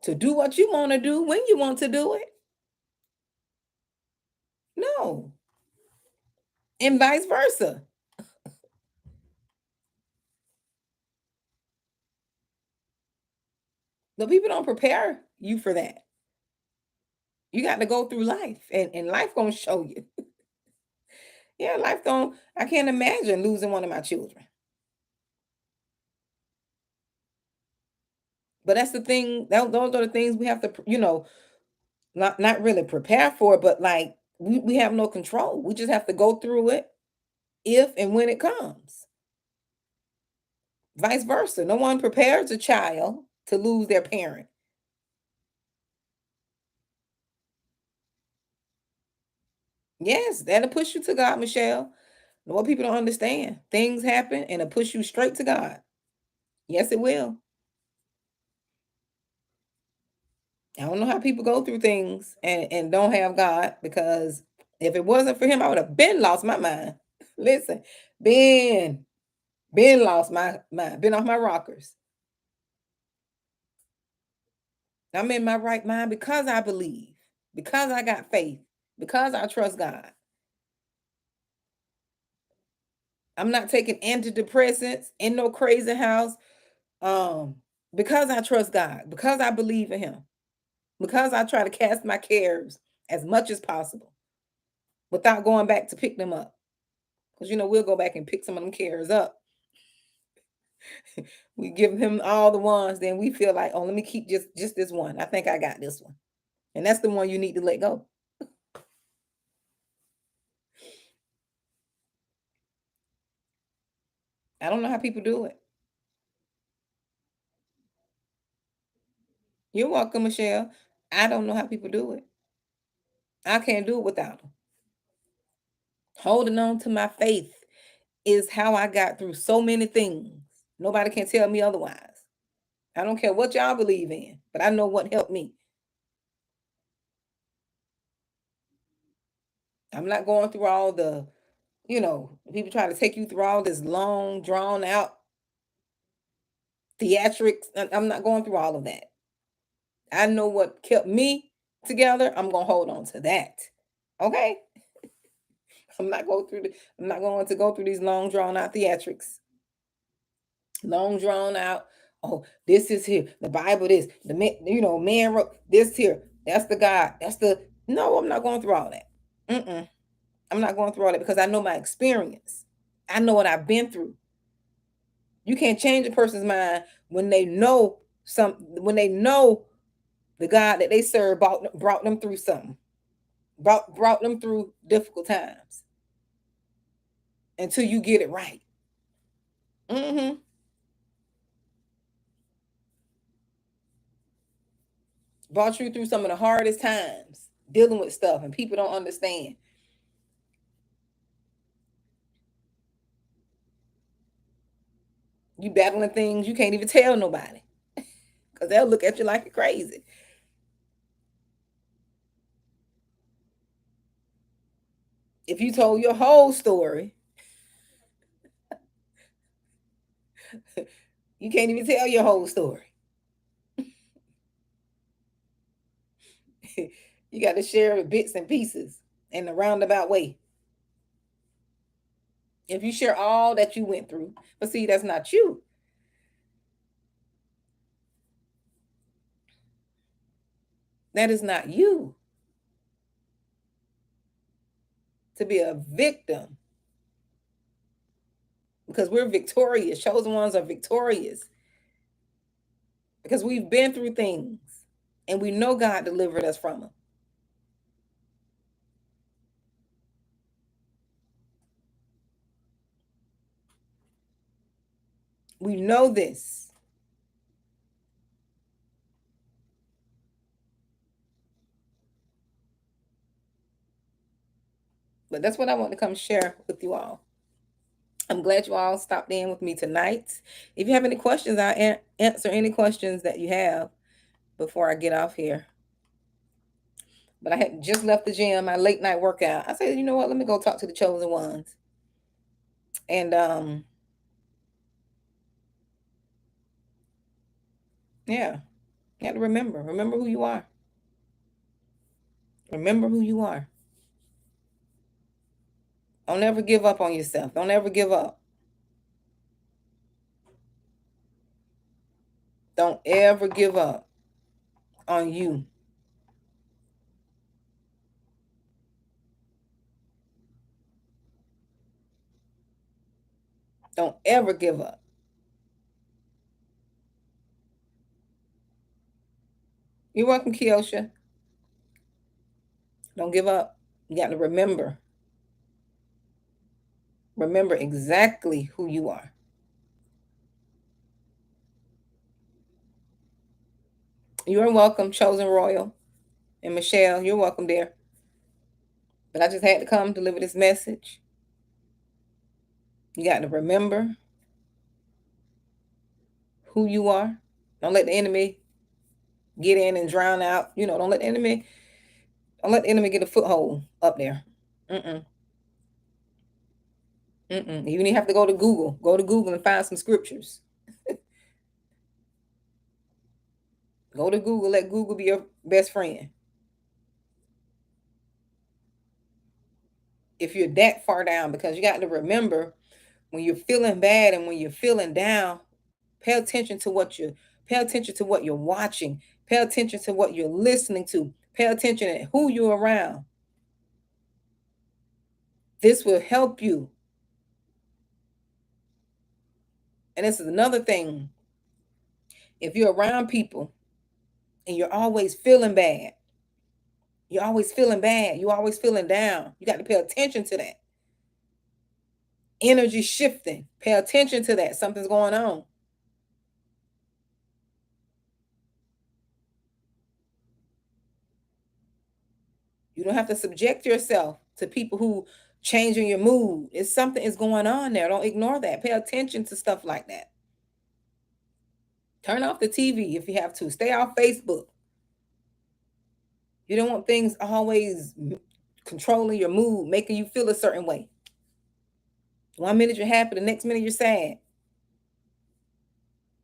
to do what you want to do when you want to do it. No, and vice versa. The people don't prepare you for that. You got to go through life, and life gonna show you. Yeah, life don't. I can't imagine losing one of my children. But that's the thing. Those are the things we have to, not really prepare for, but like we have no control. We just have to go through it if and when it comes. Vice versa. No one prepares a child to lose their parent. Yes, that'll push you to God, Michelle. What people don't understand. Things happen and it'll push you straight to God. Yes, it will. I don't know how people go through things and don't have God, because if it wasn't for him, I would have been lost my mind. Listen, been been lost my mind, been off my rockers. I'm in my right mind because I believe, because I got faith, because I trust God. I'm not taking antidepressants in no crazy house. Um, because I trust God, because I believe in him, because I try to cast my cares as much as possible without going back to pick them up. Because we'll go back and pick some of them cares up. We give him all the ones, then we feel like, oh, let me keep just this one. I think I got this one. And that's the one you need to let go. I don't know how people do it. You're welcome, Michelle. I don't know how people do it. I can't do it without them. Holding on to my faith is how I got through so many things. Nobody can tell me otherwise. I don't care what y'all believe in, but I know what helped me. I'm not going through all the People try to take you through all this long, drawn out theatrics. I'm not going through all of that. I know what kept me together. I'm gonna hold on to that. Okay. I'm not going to go through these long drawn out theatrics. Long drawn out. Oh, this is here. The Bible this. The man, man wrote this here. That's the God. That's the no, I'm not going through all that. Mm-mm. I'm not going through all that because I know my experience. I know what I've been through. You can't change a person's mind when they know when they know the God that they serve brought them through something. Brought them through difficult times until you get it right. Mm-hmm. Brought you through some of the hardest times dealing with stuff and people don't understand. You battling things you can't even tell nobody because they'll look at you like you're crazy. If you told your whole story, you can't even tell your whole story. You got to share bits and pieces in a roundabout way. If you share all that you went through, but see, that's not you. That is not you. To be a victim because we're victorious. Chosen ones are victorious because we've been through things and we know God delivered us from them. We know this. But that's what I want to come share with you all. I'm glad you all stopped in with me tonight. If you have any questions, I'll answer any questions that you have before I get off here. But I had just left the gym, my late night workout. I said, you know what? Let me go talk to the chosen ones. And yeah, you have to remember who you are. Remember who you are. Don't ever give up on yourself. Don't ever give up. Don't ever give up on you. Don't ever give up. You're welcome, Kiosha. Don't give up. You got to remember. Remember exactly who you are. You're welcome, Chosen Royal. And Michelle, you're welcome there. But I just had to come deliver this message. You got to remember who you are. Don't let the enemy get in and drown out. Don't let the enemy get a foothold up there. Mm-mm. Mm-mm. You even have to go to Google. Go to Google and find some scriptures. Go to Google. Let Google be your best friend. If you're that far down, because you got to remember when you're feeling bad and when you're feeling down, pay attention to pay attention to what you're watching. Pay attention to what you're listening to. Pay attention to who you're around. This will help you. And this is another thing. If you're around people and you're always feeling bad, you're always feeling bad, you're always feeling down, you got to pay attention to that. Energy shifting. Pay attention to that. Something's going on. You don't have to subject yourself to people who changing your mood. If something is going on there, don't ignore that. Pay attention to stuff like that. Turn off the TV if you have to. Stay off Facebook. You don't want things always controlling your mood, making you feel a certain way. 1 minute you're happy, the next minute you're sad.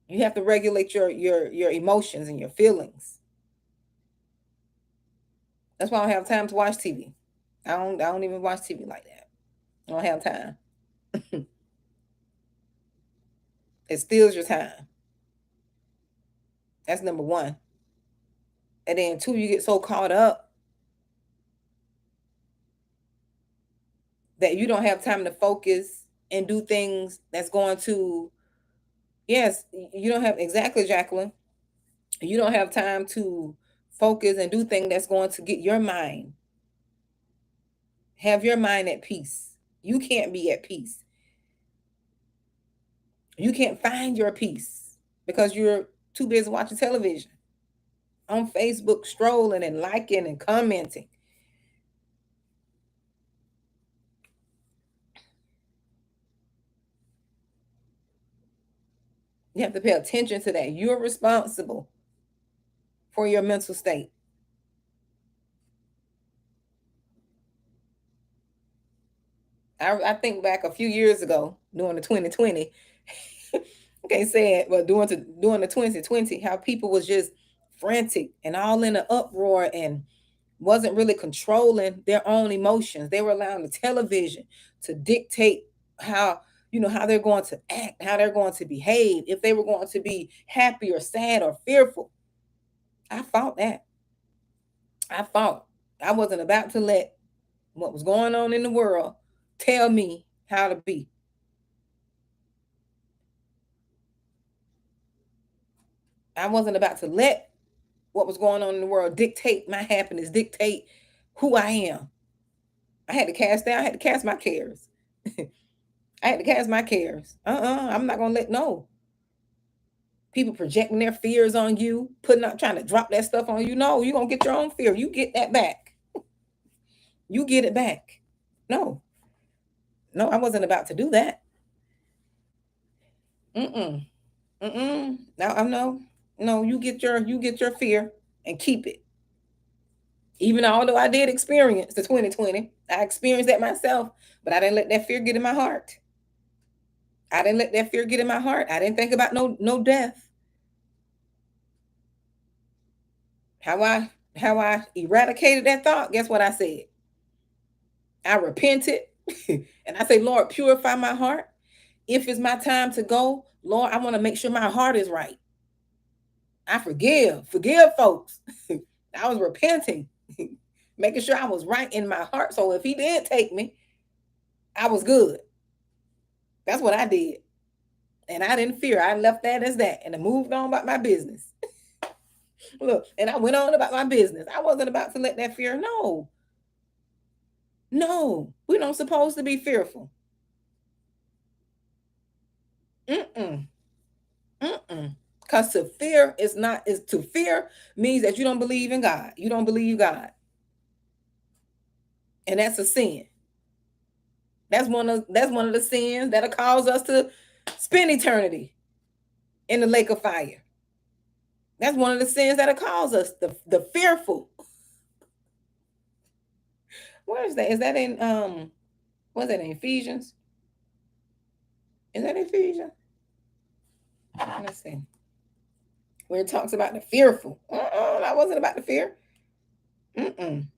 You have to regulate your emotions and your feelings. That's why I don't have time to watch TV. I don't even watch TV like that. I don't have time. It steals your time. That's number one. And then two, you get so caught up that you don't have time to focus and do things that's going to, yes, you don't have, exactly, Jacqueline. You don't have time to focus and do things that's going to get your mind, have your mind at peace. You can't be at peace. You can't find your peace because you're too busy watching television, on Facebook, strolling and liking and commenting. You have to pay attention to that. You're responsible for your mental state. I think back a few years ago during the 2020, I can't say it, but during the 2020, how people was just frantic and all in an uproar and wasn't really controlling their own emotions. They were allowing the television to dictate how, how they're going to act, how they're going to behave, if they were going to be happy or sad or fearful. I fought that. I fought. I wasn't about to let what was going on in the world tell me how to be. I wasn't about to let what was going on in the world dictate my happiness, dictate who I am. I had to cast down, I had to cast my cares. I had to cast my cares. I'm not gonna let no people projecting their fears on you, putting out, trying to drop that stuff on you. No, you're gonna get your own fear. You get that back. You get it back. No, no, I wasn't about to do that. Mm-mm. Mm-mm. No, you get your fear and keep it. Even although I did experience the 2020, I experienced that myself, but I didn't let that fear get in my heart. I didn't let that fear get in my heart. I didn't think about no death. How I eradicated that thought, guess what I said? I repented and I say, Lord, purify my heart. If it's my time to go, Lord, I want to make sure my heart is right. I forgive folks. I was repenting, making sure I was right in my heart. So if he did take me, I was good. That's what I did. And I didn't fear. I left that as that and I moved on about my business. Look, and I went on about my business. I wasn't about to let that fear. No, no, we don't supposed to be fearful. Mm-mm. Mm-mm. Because to fear means that you don't believe in God. You don't believe God. And that's a sin. That's one of the sins that'll cause us to spend eternity in the lake of fire. That's one of the sins that'll cause us the fearful. Where is that? Is that in what's that in Ephesians? Is that Ephesians? Let's see. Where it talks about the fearful. That wasn't about the fear. Mm-mm.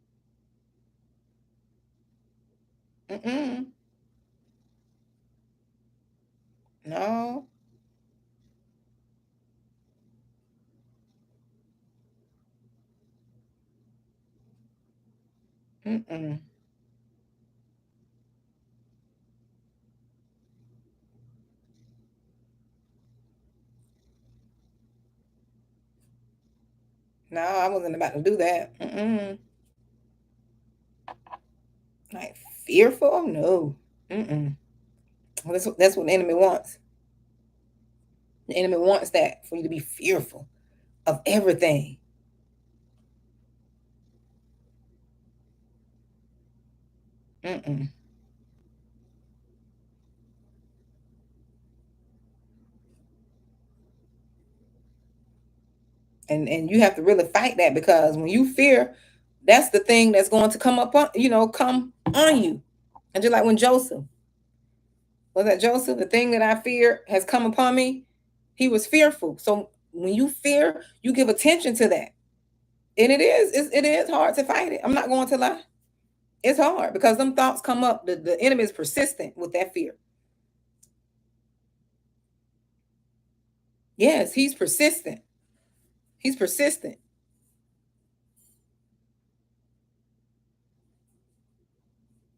Mm-mm. No. Mm-mm. No, I wasn't about to do that. Mm-mm. Like fearful? No. Mm-mm. That's what the enemy wants. The enemy wants that for you to be fearful of everything. Mm-mm. And you have to really fight that because when you fear, that's the thing that's going to come up on come on you. And just like when Joseph, Was that Joseph? The thing that I fear has come upon me. He was fearful. So when you fear, you give attention to that. And it is hard to fight it. I'm not going to lie. It's hard because them thoughts come up. The enemy is persistent with that fear. Yes, he's persistent. He's persistent.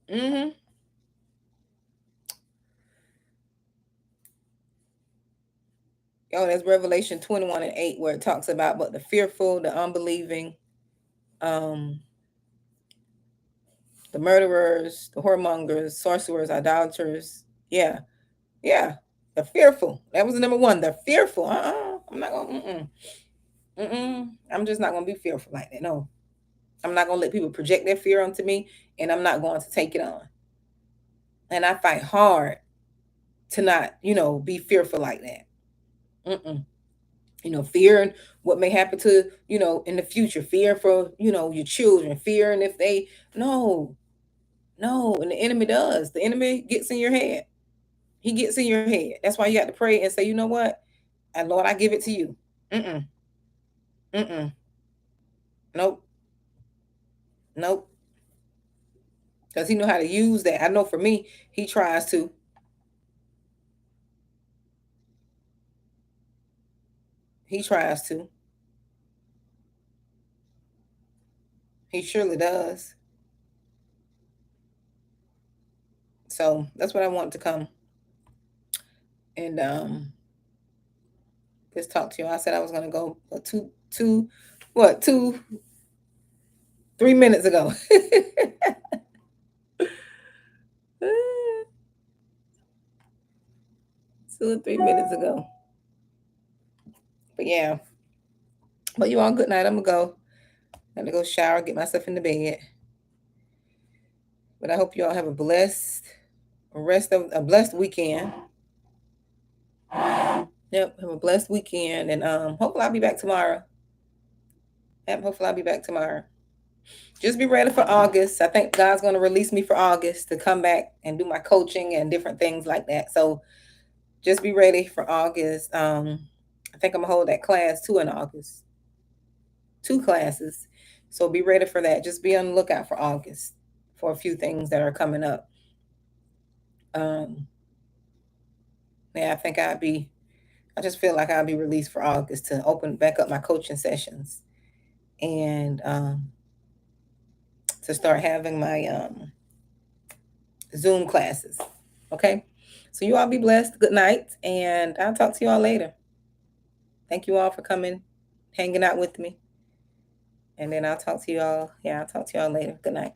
Mm-hmm. Oh, that's Revelation 21 and 8, where it talks about but the fearful, the unbelieving, um, the murderers, the whoremongers, sorcerers, idolaters. Yeah, yeah. The fearful. That was the number one. The fearful. I'm not gonna. I'm just not gonna be fearful like that. No, I'm not gonna let people project their fear onto me, and I'm not going to take it on. And I fight hard to not, be fearful like that. Mm-mm. Fearing what may happen to, in the future, fear for, your children, fearing if they, no, no. And the enemy does. The enemy gets in your head. He gets in your head. That's why you got to pray and say, you know what? And Lord, I give it to you. Mm-mm. Mm-mm. Nope. Nope. Because he know how to use that. I know for me, he tries to. He tries to. He surely does. So that's what I want to come and just talk to you. I said I was gonna go what, 3 minutes ago. 2 or 3 minutes ago. But yeah. But you all good night. I'm gonna go. I'm gonna go shower, get myself in the bed. But I hope you all have a blessed weekend. Yep, have a blessed weekend, and hopefully I'll be back tomorrow. Yep, hopefully I'll be back tomorrow. Just be ready for August. I think God's going to release me for August to come back and do my coaching and different things like that. So just be ready for August. I think I'm gonna hold that class too in August. 2 classes. So be ready for that. Just be on the lookout for August for a few things that are coming up. Um, yeah, I just feel like I'll be released for August to open back up my coaching sessions and to start having my Zoom classes. Okay. So you all be blessed. Good night. And I'll talk to you all later. Thank you all for coming, hanging out with me. And then I'll talk to you all. Yeah, I'll talk to you all later. Good night.